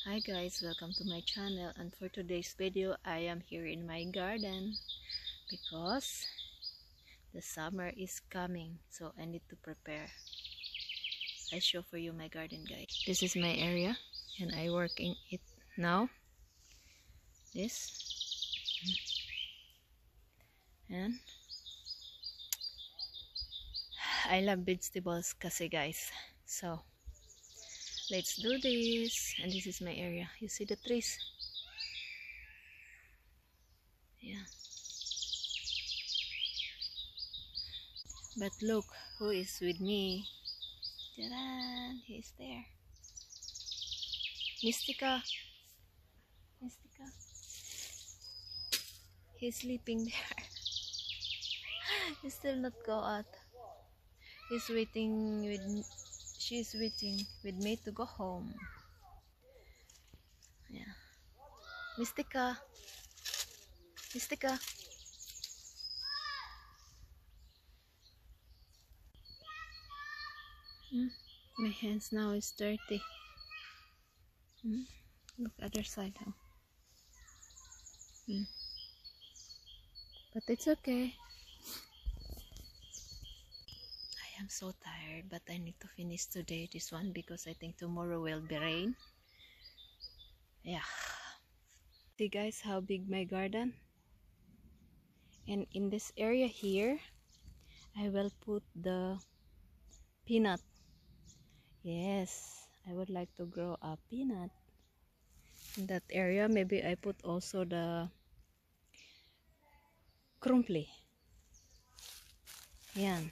Hi guys, welcome to my channel, and for today's video I am here in my garden because the summer is coming, so I need to prepare. I show for you my garden, guys. This is my area and I work in it now. This and I love vegetables kasi guys, so let's do this. And this is my area. You see the trees? Yeah. But look who is with me. Taran! He is there. Mystica. Mystica. He's sleeping there. He still not go out. She's waiting with me to go home. Yeah. Mystica. Mystica. My hands now is dirty. Look other side. But it's okay. I am so tired, but I need to finish today this one because I think tomorrow will be rain. Yeah. See guys how big my garden? And in this area here, I will put the peanut. Yes, I would like to grow a peanut. In that area, maybe I put also the crumpli. Yan.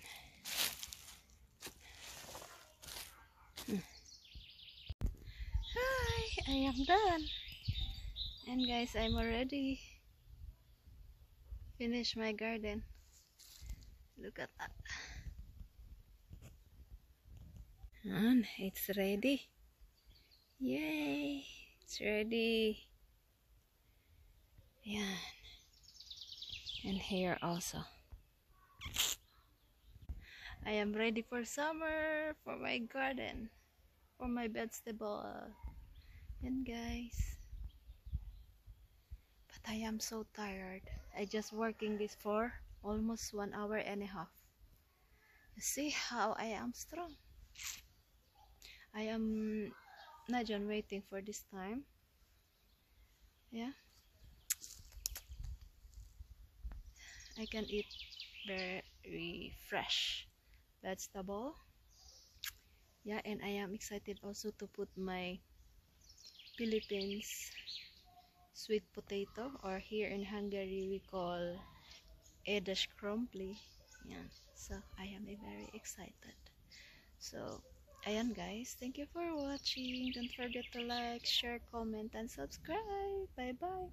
Hi, I am done. And guys, I'm already finished my garden. Look at that. And it's ready. Yay! It's ready. Yeah. And here also. I am ready for summer, for my garden, for my vegetable. And guys, but I am so tired. I just working this for almost 1.5 hours. You see how I am strong. I am not just waiting for this time. Yeah, I can eat very fresh vegetable. Yeah, and I am excited also to put my Philippines sweet potato, or here in Hungary we call Edash crumpli. Yeah, so I am very excited. So ayan guys, thank you for watching. Don't forget to like, share, comment, and subscribe. Bye bye.